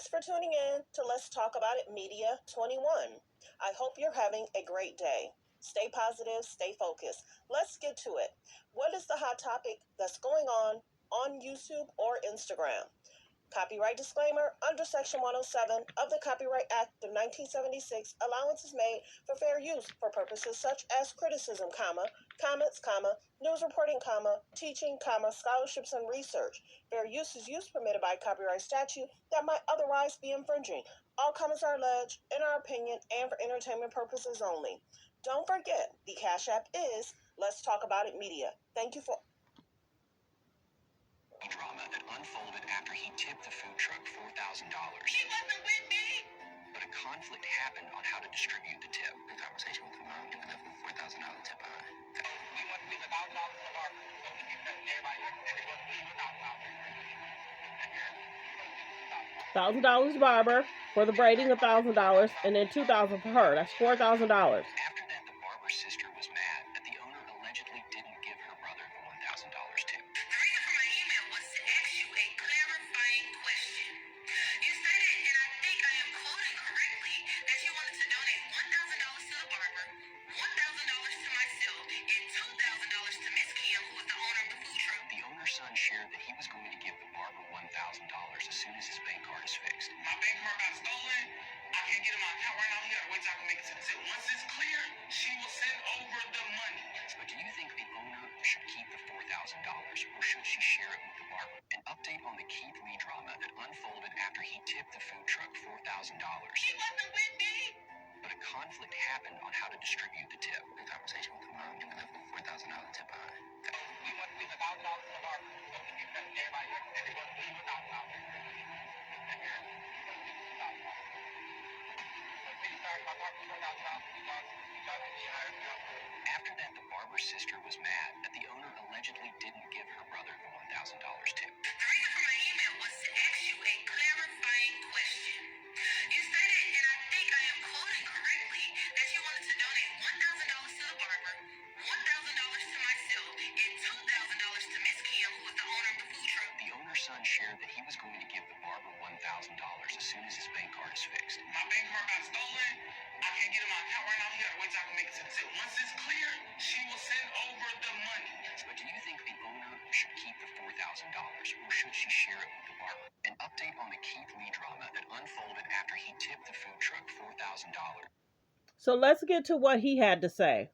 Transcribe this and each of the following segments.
Thanks for tuning in to Let's Talk About It Media 21. I hope you're having a great day. Stay positive, stay focused. Let's get to it. What is the hot topic that's going on YouTube or Instagram? Copyright disclaimer: under Section 107 of the Copyright Act of 1976, allowance is made for fair use for purposes such as criticism, comments, news reporting, teaching, scholarships, and research. Fair use is use permitted by copyright statute that might otherwise be infringing. All comments are alleged, in our opinion, and for entertainment purposes only. Don't forget, the Cash App is Let's Talk About It Media. Thank you for... Drama that unfolded after he tipped the food truck $4,000. He wasn't with me. But a conflict happened on how to distribute the tip. The conversation with the mom, and we left with $4,000 tip behind. We want to give $1,000 to the barber, so we can tell everybody everyone leave $1,000. $1,000 to barber for the braiding, $1,000, and then $2,000 for her. That's $4,000. After that, the barber's sister was mad that the owner allegedly didn't give her brother the $1,000 tip. The reason for my email was to ask you a clarifying question. You stated, and I think I am quoting correctly, that you wanted to donate $1,000 to the barber, $1,000 to myself, and $2,000 to Miss Kim, who is the owner of the food truck. The owner's son shared that he was going to give the barber $1,000 as soon as his bank card is fixed. My bank card got stolen. I can't get in my account right now. We gotta wait till I can make it to the tip. Once it's clear, she will send over the money. But do you think the owner should keep the $4,000, or should she share it with the barber? An update on the Keith Lee drama that unfolded after he tipped the food truck $4,000. He wasn't with me. But a conflict happened on how to distribute the tip. The conversation with the mom, and we left with $4,000 tip behind. We want to give $1,000 to the barber, so we can tell everybody everyone leave $1,000. After that, the barber's sister was mad that the owner allegedly didn't give her brother the $1,000 tip. The reason for my email was to ask you a clarifying question. You stated, and I think I am quoting correctly, that you wanted to donate $1,000 to the barber, $1,000 to myself, and $2,000 to Miss Kim, who is the owner of the food truck. The owner's son shared that he was going to give the barber $1,000 as soon as his bank card is fixed. My bank card got stolen. I can't get in my account right now. We gotta wait till I can make it to the tip. Once it's clear, she will send over the money. But do you think the owner should keep the $4,000, or should she share it with the barber? An update on the Keith Lee drama that unfolded after he tipped the food truck $4,000. So let's get to what he had to say.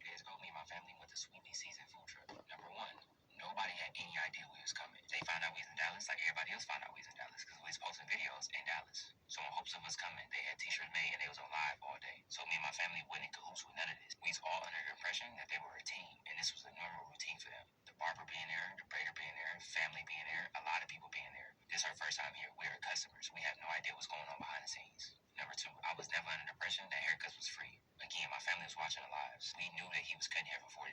Days ago, me and my family went to Sweetly Season food truck. Number one, nobody had any idea we was coming. They found out we was in Dallas like everybody else found out we was in Dallas, because we was posting videos in Dallas. So in hopes of us coming, they had t-shirts made and they was on live all day. So me and my family went in cahoots with none of this. We was all under the impression that they were a team, and this was a normal routine for them. The barber being there, the braider being there, family being there, a lot of people being there. This is our first time here. We are customers. We have no idea what's going on behind the scenes. Number two, I was never under the impression that haircuts was free. Again, my family was watching the lives. We knew that he was cutting hair for $40.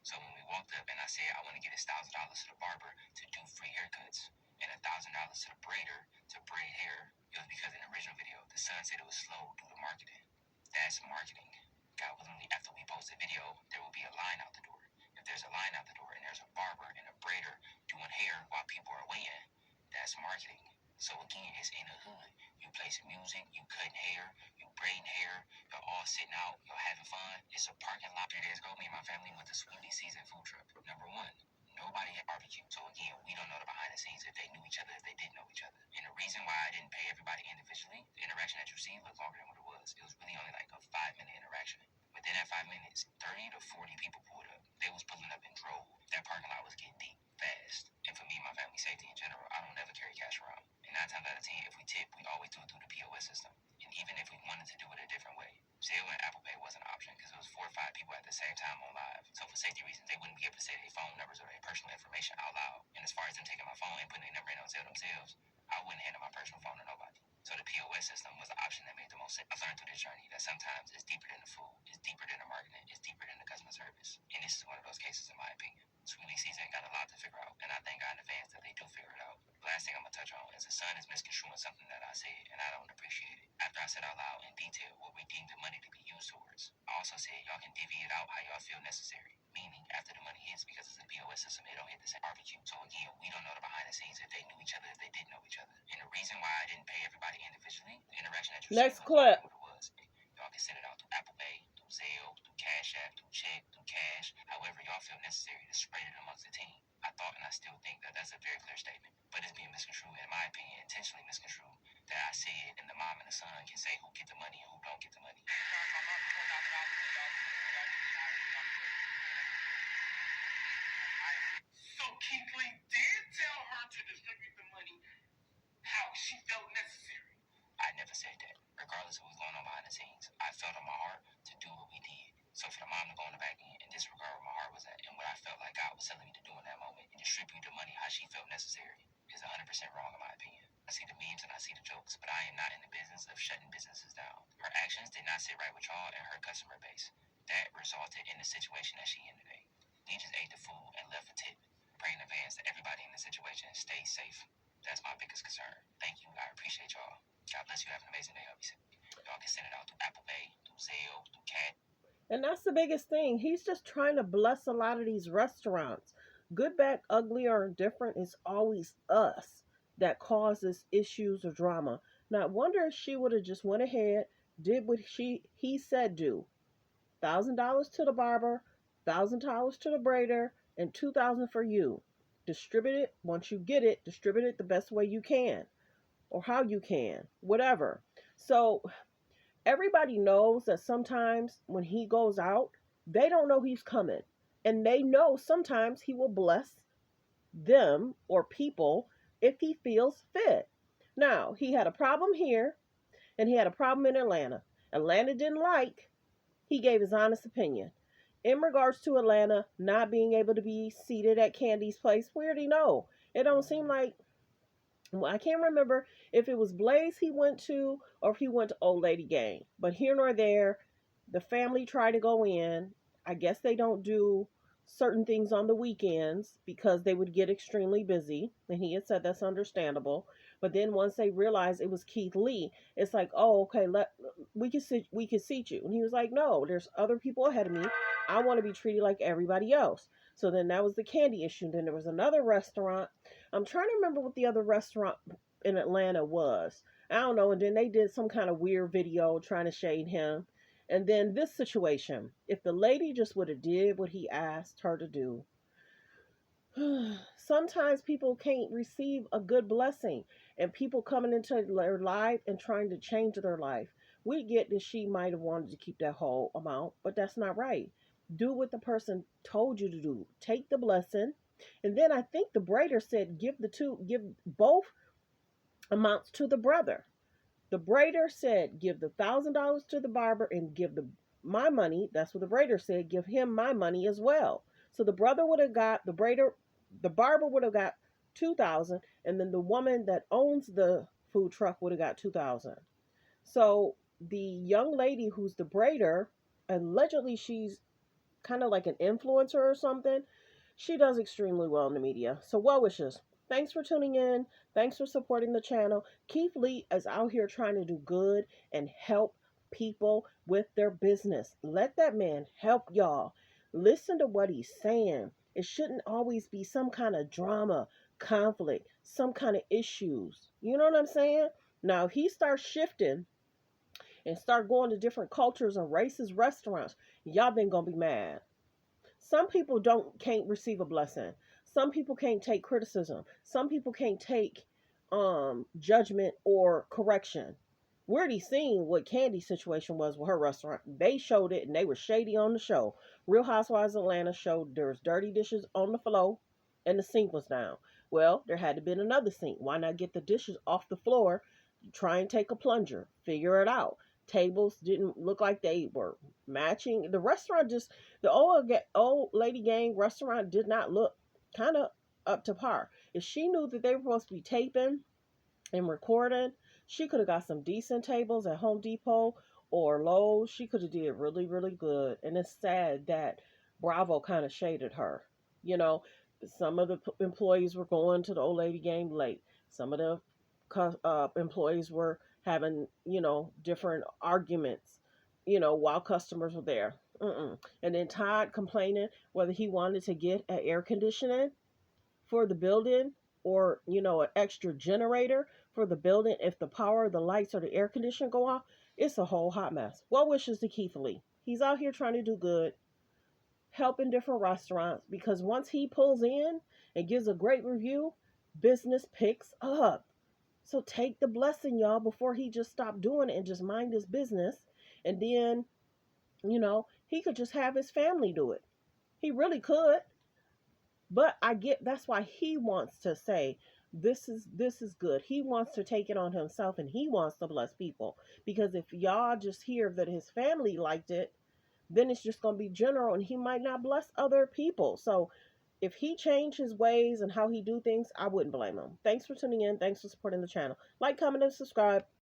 So when we walked up and I said I want to get $1,000 to the barber to do free haircuts, and $1,000 to the braider to braid hair, it was because in the original video, the son said it was slow due to marketing. That's marketing. God willingly, after we post the video, there will be a line out the door. If there's a line out the door and there's a barber and a braider doing hair while people are waiting, that's marketing. So again, it's in the hood. You play some music, you cutting hair, you braiding hair, you're all sitting out, you're having fun. It's a parking lot. 3 days ago, me and my family went to Sweetly Season food truck. Number one, nobody had barbecue. So again, we don't know the behind the scenes, if they knew each other, if they didn't know each other. And the reason why I didn't pay everybody individually, the interaction that you see looked longer than what it was. It was really only like a 5-minute interaction. Within that 5 minutes, 30 to 40 people pulled up. They was pulling up in droves. That parking lot was getting deep fast. And for me, my family safety in general, I don't ever carry cash around. And 9 times out of 10, if we tip, we always do it through the POS system. And even if we wanted to do it a different way, Zelle and Apple Pay wasn't an option because it was 4 or 5 people at the same time on live. So for safety reasons, they wouldn't be able to say their phone numbers or their personal information out loud. And as far as them taking my phone and putting their number in on Zelle themselves, I wouldn't hand my personal phone to nobody. So the POS system was the option that made the most sense. I learned through this journey that sometimes it's deeper than the food, it's deeper than the marketing, it's deeper than the customer service. And this is one of those cases, in my opinion. Sweetly Season got a lot to figure out, and I thank God in advance that they do figure it out. Last thing I'm gonna touch on is the son is misconstruing something that I said, and I don't appreciate it. After I said out loud in detail what we deemed the money to be used towards, I also said y'all can divvy it out how y'all feel necessary. Me meaning after the money hits, because it's a POS system, it don't hit the same barbecue. So again, we don't know the behind the scenes if they knew each other, if they didn't know each other. And the reason why I didn't pay everybody individually, the interaction that you Next see clip. what it was. Y'all can send it out through Apple Pay, through Zelle, through Cash App, through check, through cash, however y'all feel necessary to spread it amongst the team. I thought and I still think that that's a very clear statement, but it's being misconstrued, in my opinion, intentionally misconstrued, that I say it and the mom and the son can say who get the money and who don't get the money. So Keith Lee did tell her to distribute the money how she felt necessary. I never said that. Regardless of what's going on behind the scenes, I felt in my heart to do what we did. So for the mom to go in the back end and disregard where my heart was at and what I felt like God was telling me to do in that moment and distribute the money how she felt necessary is 100% wrong in my opinion. I see the memes and I see the jokes, but I am not in the business of shutting businesses down. Her actions did not sit right with y'all and her customer base. That resulted in the situation that she in today. Lee just ate the food and left a tip. Pray in advance that everybody in the situation stays safe. That's my biggest concern. Thank you. I appreciate y'all. God bless you. Have an amazing day. Y'all can send it out through Apple Pay, through Zelle, through Cash. And that's the biggest thing. He's just trying to bless a lot of these restaurants. Good, bad, ugly, or indifferent, it's always us that causes issues or drama. Now, I wonder if she would have just went ahead, did what he said do. $1,000 to the barber, $1,000 to the braider, and $2,000 for you. Distribute it. Once you get it, distribute it the best way you can, or how you can, whatever. So everybody knows that sometimes when he goes out, they don't know he's coming. And they know sometimes he will bless them or people if he feels fit. Now, he had a problem here and he had a problem in Atlanta. Atlanta didn't like, he gave his honest opinion. In regards to Atlanta not being able to be seated at Candy's place, we already know. It don't seem like, I can't remember if it was Blaze he went to or if he went to Old Lady Gang. But here nor there, the family tried to go in. I guess they don't do certain things on the weekends because they would get extremely busy. And he had said that's understandable. But then once they realized it was Keith Lee, it's like, oh, okay, we can seat you. And he was like, no, there's other people ahead of me. I want to be treated like everybody else. So then that was the candy issue. Then there was another restaurant. I'm trying to remember what the other restaurant in Atlanta was. I don't know. And then they did some kind of weird video trying to shade him. And then this situation, if the lady just would have did what he asked her to do, sometimes people can't receive a good blessing and people coming into their life and trying to change their life. We get that she might have wanted to keep that whole amount, but that's not right. Do what the person told you to do. Take the blessing. And then I think the braider said give both amounts to the brother. The braider said give the $1,000 to the barber and give my money. That's what the braider said. Give him my money as well. So the brother would have got the barber would have got 2,000, and then the woman that owns the food truck would have got 2,000. So the young lady who's the braider, allegedly she's kind of like an influencer or something. She does extremely well in the media. So well wishes. Thanks for tuning in. Thanks for supporting the channel. Keith Lee is out here trying to do good and help people with their business. Let that man help y'all. Listen to what he's saying. It shouldn't always be some kind of drama, conflict, some kind of issues. You know what I'm saying? Now, if he starts shifting and start going to different cultures and races, restaurants, y'all been gonna be mad. Some people can't receive a blessing. Some people can't take criticism. Some people can't take judgment or correction. We already seen what Candy's situation was with her restaurant. They showed it and they were shady on the show. Real Housewives of Atlanta showed there's dirty dishes on the floor and the sink was down. Well, there had to been another sink. Why not get the dishes off the floor? Try and take a plunger. Figure it out. Tables didn't look like they were matching. The old lady gang restaurant did not look kind of up to par. If she knew that they were supposed to be taping and recording, she could have got some decent tables at Home Depot or Lowe's. She could have did really, really good. And it's sad that Bravo kind of shaded her. You know, some of the employees were going to the old lady game late. Some of the employees were having, different arguments, while customers were there. And then Todd complaining whether he wanted to get an air conditioning for the building, or an extra generator for the building if the power, the lights, or the air conditioner go off. It's a whole hot mess. Well wishes to Keith Lee. He's out here trying to do good, helping different restaurants, because once he pulls in and gives a great review, business picks up. So take the blessing, y'all, before he just stop doing it and just mind his business. And then, he could just have his family do it. He really could. But I get, that's why he wants to say this is good. He wants to take it on himself, and he wants to bless people, because if y'all just hear that his family liked it, then it's just going to be general, and he might not bless other people. So if he changed his ways and how he do things, I wouldn't blame him. Thanks for tuning in. Thanks for supporting the channel. Like, comment, and subscribe.